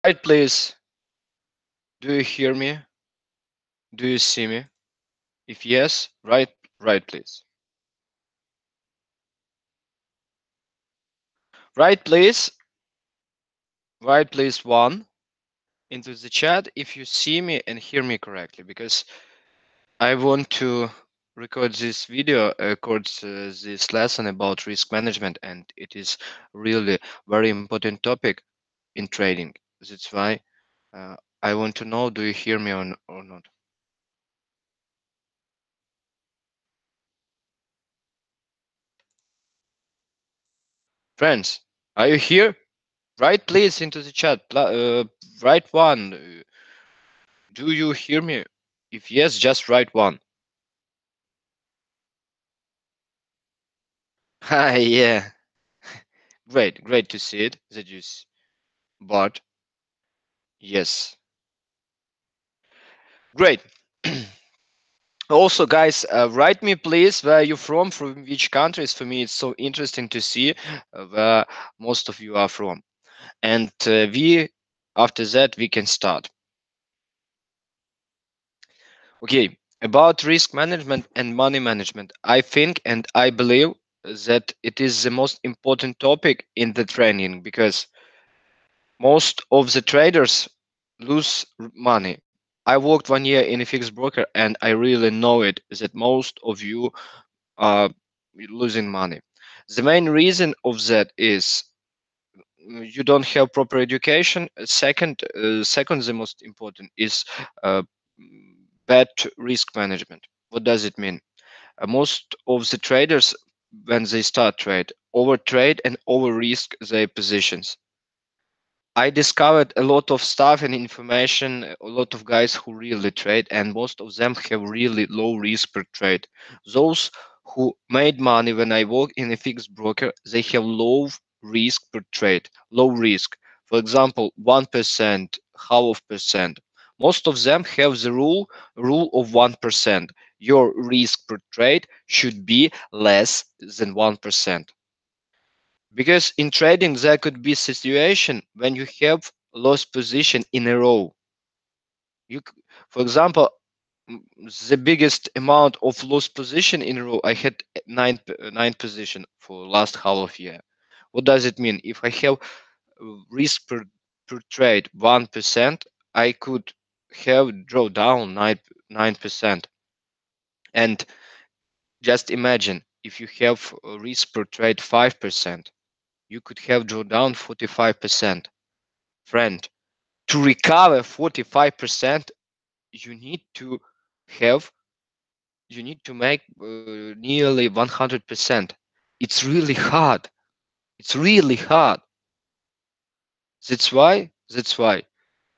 Right, please. Do you hear me? Do you see me? If yes, right, please. Right, please. Right, please. One into the chat if you see me and hear me correctly, because I want to record this video, record this lesson about risk management, and it is really very important topic in trading. That's why I want to know: do you hear me or not? Friends, are you here? Write please into the chat. Write one. Do you hear me? If yes, just write one. Hi, yeah. Great to see it. That is, but yes, great. Also, guys, write me please where you from which countries. For me, it's so interesting to see where most of you are from. And after that, we can start. Okay, about risk management and money management, I think and I believe that it is the most important topic in the training, because most of the traders lose money. I worked 1 year in a fixed broker and I really know it that most of you are losing money. The main reason of that is you don't have proper education. Second, the most important is uh, bad risk management. What does it mean? Most of the traders, when they start trade, over trade and over risk their positions. I discovered a lot of stuff and information, a lot of guys who really trade, and most of them have really low risk per trade. Those who made money when I work in a fixed broker, they have low risk per trade, low risk. For example, 1%, half of percent. Most of them have the rule of 1%. Your risk per trade should be less than 1%. Because in trading, there could be situation when you have lost position in a row. For example, the biggest amount of lost position in a row, I had nine position for last half of year. What does it mean? If I have risk per trade 1%, I could have draw down 9%. And just imagine if you have a risk per trade 5%, you could have draw down 45%. Friend, to recover 45%, you need to have you need to make nearly 100%. It's really hard. It's really hard. That's why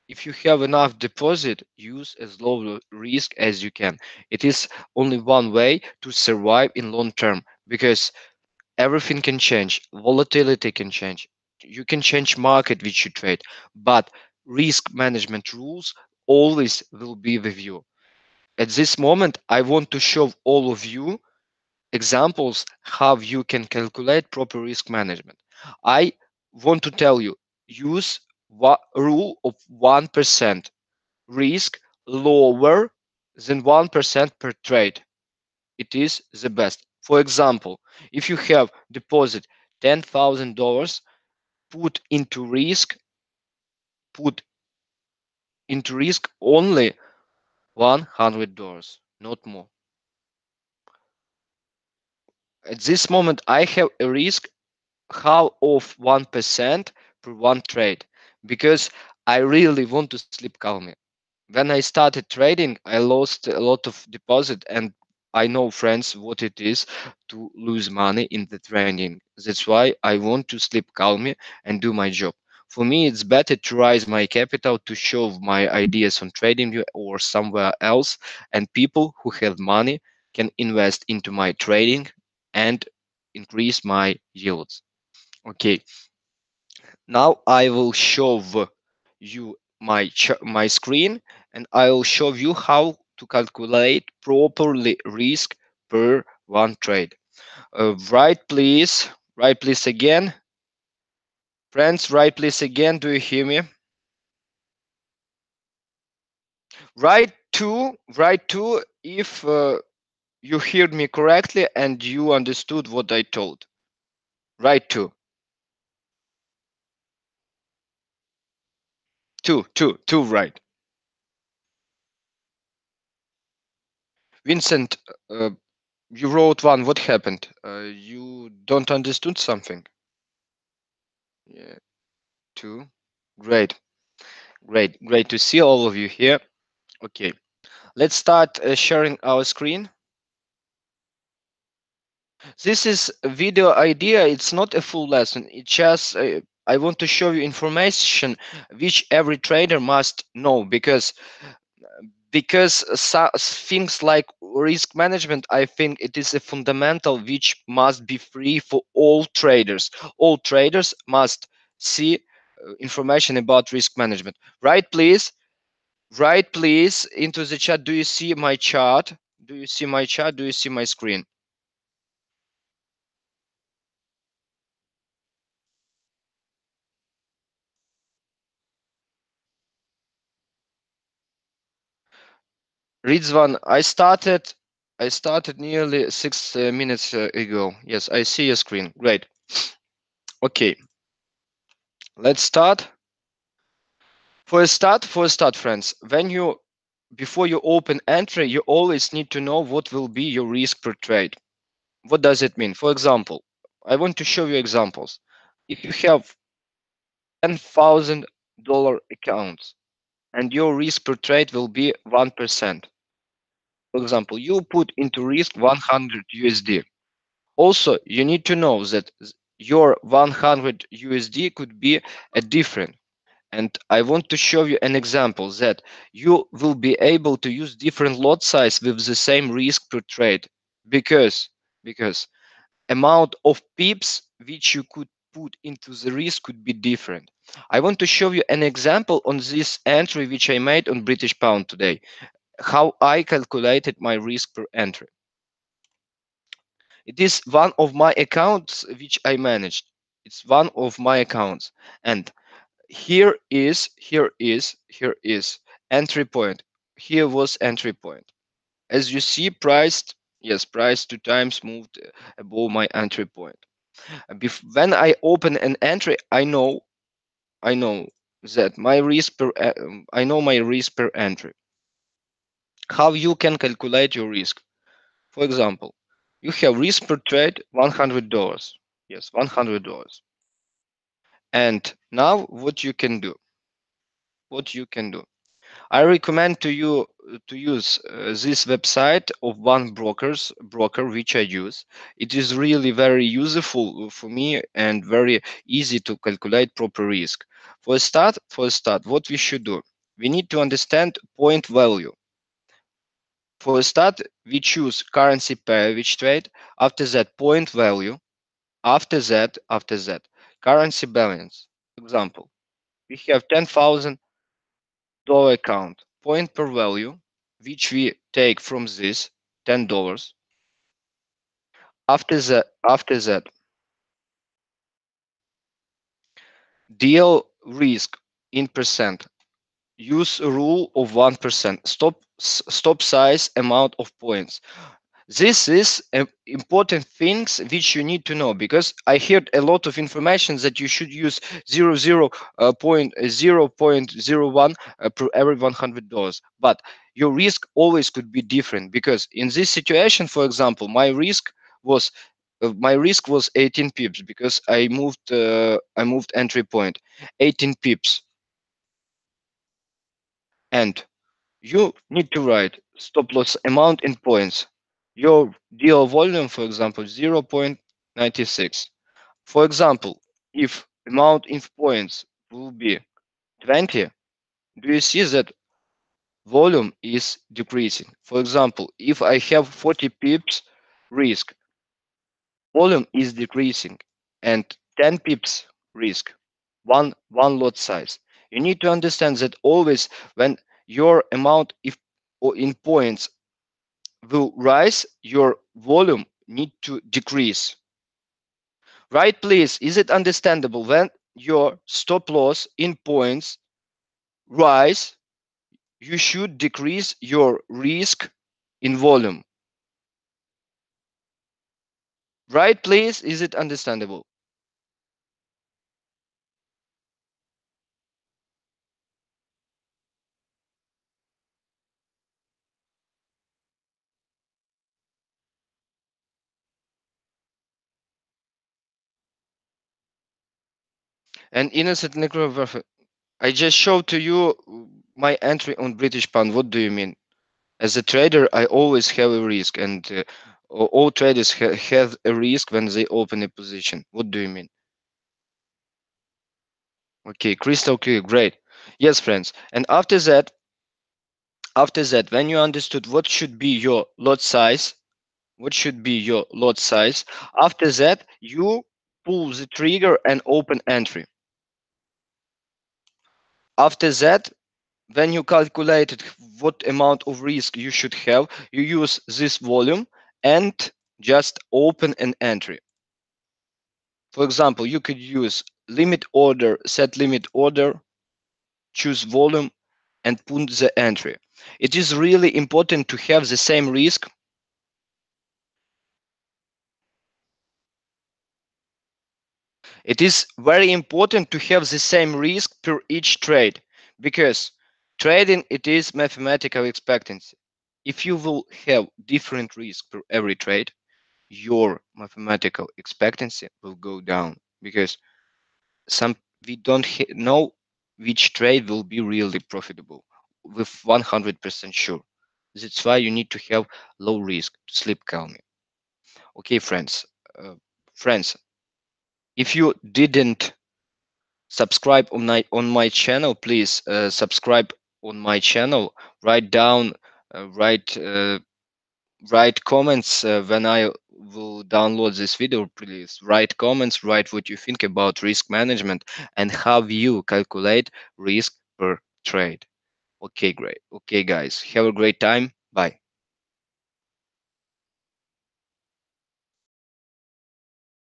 if you have enough deposit, use as low risk as you can. It is only one way to survive in long term, because everything can change, volatility can change, you can change market which you trade, but risk management rules always will be with you. At this moment, I want to show all of you examples how you can calculate proper risk management. I want to tell you, use rule of 1%, risk lower than 1% per trade. It is the best. For example, if you have deposit $10,000, put into risk, put into risk only $100, not more. At this moment, I have a risk half of 1% per one trade, because I really want to sleep calmly. When I started trading, I lost a lot of deposit, and I know, friends, what it is to lose money in the trading. That's why I want to sleep calmly and do my job. For me, it's better to raise my capital to show my ideas on trading or somewhere else, and people who have money can invest into my trading and increase my yields. Okay, now I will show you my screen, and I will show you how to calculate properly risk per one trade. Right please again. Friends, right please again. Do you hear me? Write two if you heard me correctly and you understood what I told. Write two, right. Vincent, uh, you wrote one. What happened? You don't understood something? Yeah, two. Great, great to see all of you here. Okay, let's start sharing our screen. This is a video idea. It's not a full lesson. It's just I want to show you information which every trader must know because things like risk management, I think it is a fundamental which must be free for all traders. All traders must see information about risk management. Write please into the chat. Do you see my chart? Do you see my chart? Do you see my screen? Rizwan, I started nearly 6 minutes ago. Yes, I see your screen. Great. Okay, let's start. For a start, friends, before you open entry, you always need to know what will be your risk per trade. What does it mean? For example, I want to show you examples. If you have $10,000 accounts and your risk per trade will be 1%. For example, you put into risk 100 USD. Also, you need to know that your 100 USD could be a different. And I want to show you an example that you will be able to use different lot size with the same risk per trade because because amount of pips which you could put into the risk could be different. I want to show you an example on this entry which I made on British pound today, how I calculated my risk per entry. It is one of my accounts which I managed. It's one of my accounts. And here is entry point. Here was entry point. As you see, price 2 times moved above my entry point. When I open an entry, I know that my risk per I know my risk per entry. How you can calculate your risk? For example, you have risk per trade $100. Yes, $100. And now what you can do? What you can do? I recommend to you to use this website of one broker which I use. It is really very useful for me and very easy to calculate proper risk. For a start, what we should do? We need to understand point value. For a start, we choose currency pair which trade. After that, point value. After that, currency balance. Example: we have $10,000 account. Point per value, which we take from this $10. After that, deal risk in percent. Use a rule of 1%. Stop size amount of points. This is important things which you need to know, because I heard a lot of information that you should use 0.01 per every $100, but your risk always could be different, because in this situation, for example, my risk was 18 pips, because I moved entry point 18 pips. And you need to write stop loss amount in points. Your deal volume, for example, 0.96. For example, if amount in points will be 20, do you see that volume is decreasing? For example, if I have 40 pips risk, volume is decreasing, and 10 pips risk, one lot size. You need to understand that always when your amount if or in points will rise, your volume need to decrease. Right, please? Is it understandable? When your stop loss in points rise, you should decrease your risk in volume. Right, please? Is it understandable? And innocent necro, I just showed to you my entry on British pound. What do you mean? As a trader, I always have a risk, and all traders have a risk when they open a position. What do you mean? Okay, crystal clear, great. Yes, friends. And after that, when you understood what should be your lot size, what should be your lot size, after that, you pull the trigger and open entry. After that, when you calculated what amount of risk you should have, you use this volume and just open an entry. For example, you could use limit order, set limit order, choose volume, and put the entry. It is really important to have the same risk. It is very important to have the same risk per each trade, because trading, it is mathematical expectancy. If you will have different risk per every trade, your mathematical expectancy will go down, because some we don't know which trade will be really profitable with 100% sure. That's why you need to have low risk to sleep calmly. Okay, friends. Friends, if you didn't subscribe on my channel, please subscribe on my channel. Write down, write write comments when I will download this video. Please write comments, write what you think about risk management and how you calculate risk per trade. Okay, great. Okay, guys, have a great time. Bye.